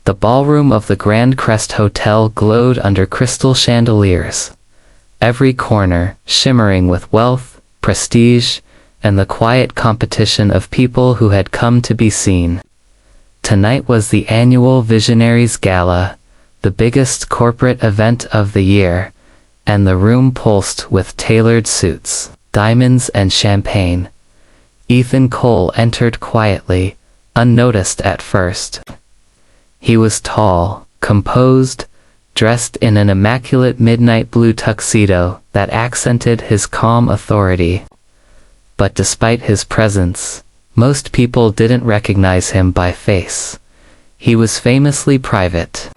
The ballroom of the Grand Crest Hotel glowed under crystal chandeliers, every corner shimmering with wealth, prestige, and the quiet competition of people who had come to be seen. Tonight was the annual Visionaries Gala, the biggest corporate event of the year, and the room pulsed with tailored suits, diamonds, and champagne. Ethan Cole entered quietly, unnoticed at first. He was tall, composed, dressed in an immaculate midnight blue tuxedo that accented his calm authority. But despite his presence, most people didn't recognize him by face. He was famously private,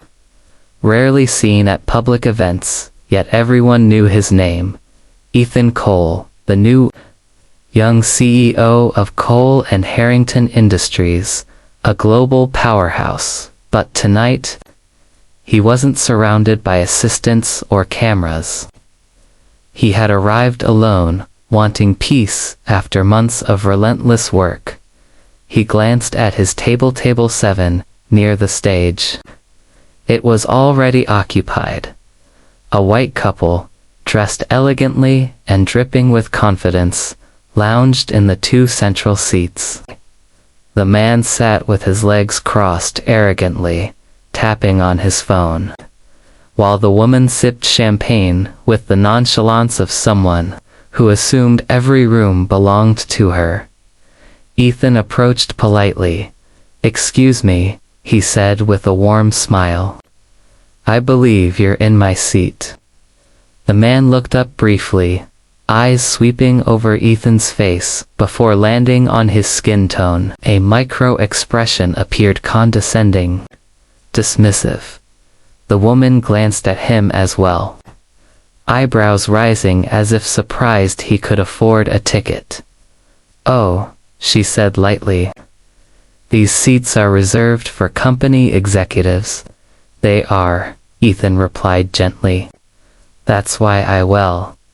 rarely seen at public events, yet everyone knew his name. Ethan Cole, the new young CEO of Cole and Harrington Industries, a global powerhouse. But tonight, he wasn't surrounded by assistants or cameras. He had arrived alone, wanting peace after months of relentless work. He glanced at his table 7, near the stage. It was already occupied. A white couple, dressed elegantly and dripping with confidence, lounged in the 2 central seats. The man sat with his legs crossed arrogantly, tapping on his phone, while the woman sipped champagne with the nonchalance of someone who assumed every room belonged to her. Ethan approached politely. "Excuse me," he said with a warm smile. "I believe you're in my seat." The man looked up briefly, eyes sweeping over Ethan's face before landing on his skin tone. A micro-expression appeared, condescending, dismissive. The woman glanced at him as well, eyebrows rising as if surprised he could afford a ticket. "Oh," she said lightly. "These seats are reserved for company executives." "They are," Ethan replied gently. "That's why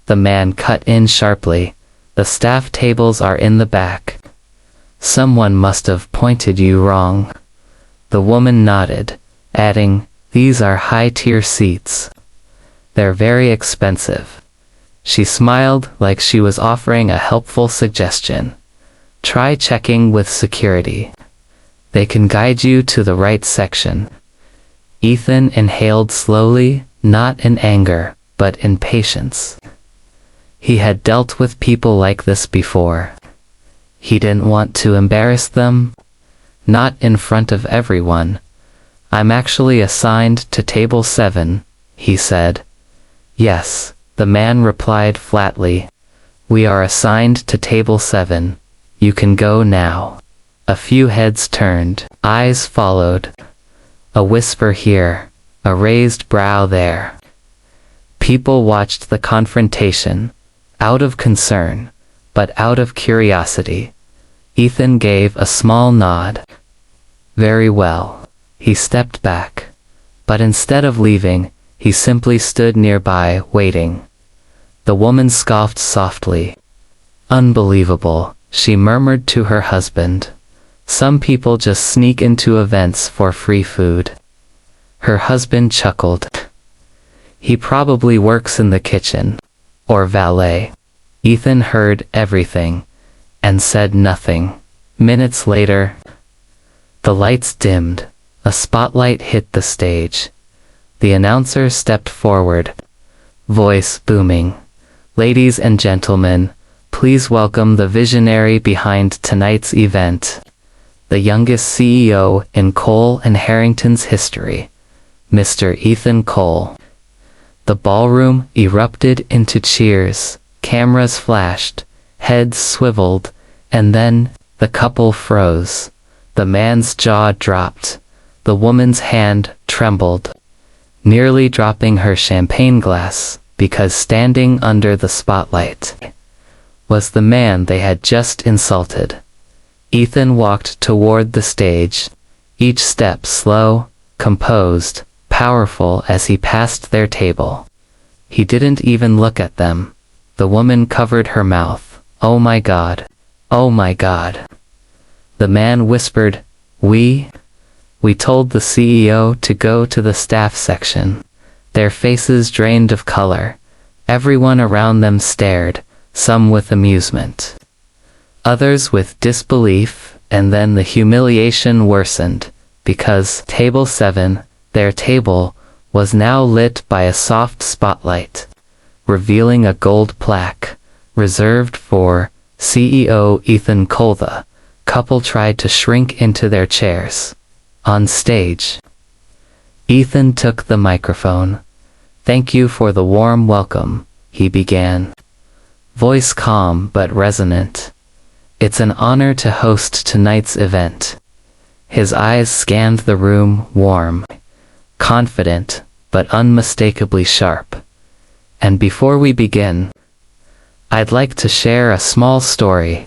the man cut in sharply. "The staff tables are in the back. Someone must have pointed you wrong." The woman nodded, adding, "These are high-tier seats. They're very expensive." She smiled like she was offering a helpful suggestion. "Try checking with security. They can guide you to the right section." Ethan inhaled slowly, not in anger, but in patience. He had dealt with people like this before. He didn't want to embarrass them. Not in front of everyone. "I'm actually assigned to table 7, he said. "Yes," the man replied flatly. "We are assigned to table 7. You can go now." A few heads turned, eyes followed. A whisper here, a raised brow there. People watched the confrontation, out of concern, but out of curiosity. Ethan gave a small nod. "Very well." He stepped back. But instead of leaving, he simply stood nearby, waiting. The woman scoffed softly. "Unbelievable," she murmured to her husband. "Some people just sneak into events for free food." Her husband chuckled. "He probably works in the kitchen. Or valet." Ethan heard everything, and said nothing. Minutes later, the lights dimmed. A spotlight hit the stage. The announcer stepped forward, voice booming. "Ladies and gentlemen, please welcome the visionary behind tonight's event. The youngest CEO in Cole and Harrington's history, Mr. Ethan Cole." The ballroom erupted into cheers, cameras flashed, heads swiveled, and then, the couple froze. The man's jaw dropped. The woman's hand trembled, nearly dropping her champagne glass, because standing under the spotlight was the man they had just insulted. Ethan walked toward the stage, each step slow, composed, powerful as he passed their table. He didn't even look at them. The woman covered her mouth. "Oh my God. Oh my God." The man whispered, "We We told the CEO to go to the staff section. Their faces drained of color. Everyone around them stared, some with amusement, others with disbelief, and then the humiliation worsened, because Table 7, their table, was now lit by a soft spotlight, revealing a gold plaque, reserved for CEO Ethan Cole. The couple tried to shrink into their chairs. On stage, Ethan took the microphone. "Thank you for the warm welcome," he began, voice calm but resonant. "It's an honor to host tonight's event." His eyes scanned the room, warm, confident, but unmistakably sharp. "And before we begin, I'd like to share a small story."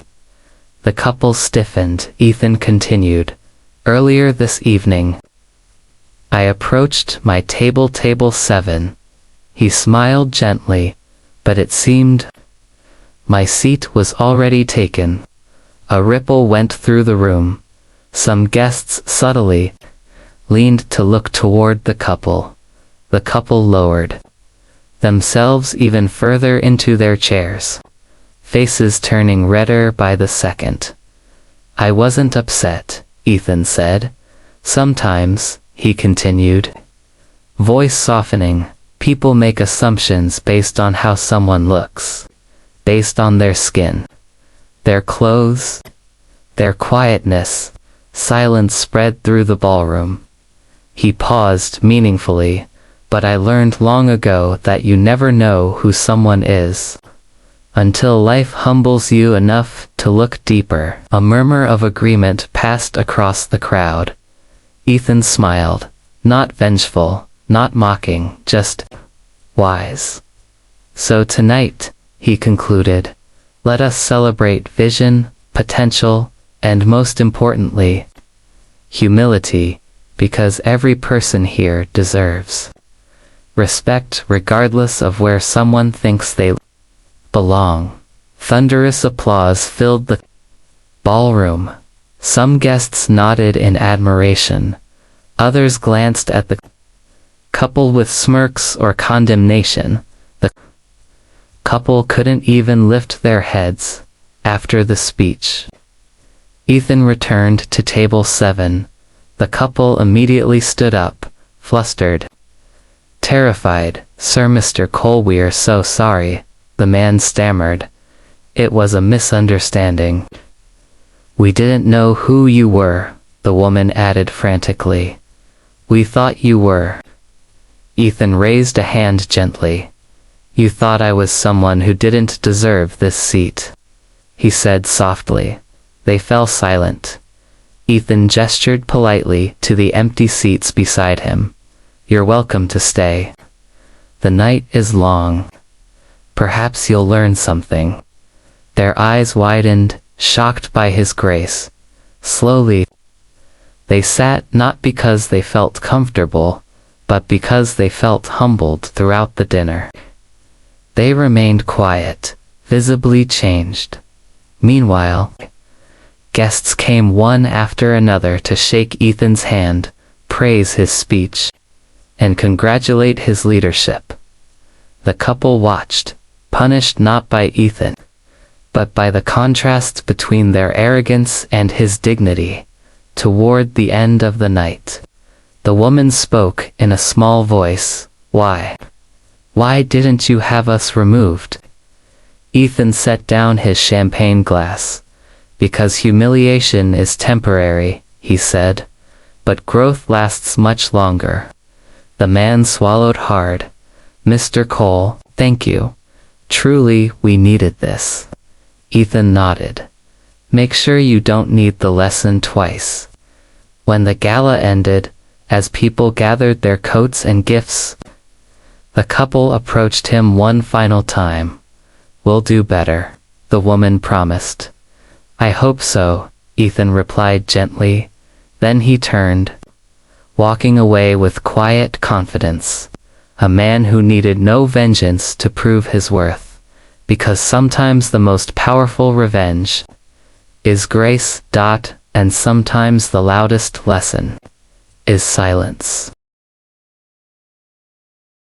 The couple stiffened. Ethan continued, "Earlier this evening, I approached my table 7. He smiled gently, but it seemed my seat was already taken." A ripple went through the room. Some guests subtly leaned to look toward the couple. The couple lowered themselves even further into their chairs, faces turning redder by the second. "I wasn't upset," Ethan said. "Sometimes," he continued, voice softening, "people make assumptions based on how someone looks, based on their skin, their clothes, their quietness." Silence spread through the ballroom. He paused meaningfully. "But I learned long ago that you never know who someone is until life humbles you enough to look deeper." A murmur of agreement passed across the crowd. Ethan smiled, not vengeful, not mocking, just wise. "So tonight," he concluded, "let us celebrate vision, potential, and most importantly, humility, because every person here deserves respect regardless of where someone thinks they belong." Thunderous applause filled the ballroom. Some guests nodded in admiration. Others glanced at the couple with smirks or condemnation. The couple couldn't even lift their heads. After the speech, Ethan returned to table 7. The couple immediately stood up, flustered, terrified. "Sir, Mr. Cole, we're so sorry," the man stammered. "It was a misunderstanding." "We didn't know who you were," the woman added frantically. "We thought you were." Ethan raised a hand gently. "You thought I was someone who didn't deserve this seat," he said softly. They fell silent. Ethan gestured politely to the empty seats beside him. "You're welcome to stay. The night is long. Perhaps you'll learn something." Their eyes widened, shocked by his grace. Slowly, they sat, not because they felt comfortable, but because they felt humbled throughout the dinner. They remained quiet, visibly changed. Meanwhile, guests came one after another to shake Ethan's hand, praise his speech, and congratulate his leadership. The couple watched, punished not by Ethan, but by the contrast between their arrogance and his dignity. Toward the end of the night, the woman spoke in a small voice. Why didn't you have us removed?" Ethan set down his champagne glass. "Because humiliation is temporary," he said, "but growth lasts much longer." The man swallowed hard. "Mr. Cole, thank you. Truly, we needed this." Ethan nodded. "Make sure you don't need the lesson twice." When the gala ended, as people gathered their coats and gifts, the couple approached him one final time. "We'll do better," the woman promised. "I hope so," Ethan replied gently. Then he turned, walking away with quiet confidence. A man who needed no vengeance to prove his worth, because sometimes the most powerful revenge is grace. And sometimes the loudest lesson is silence.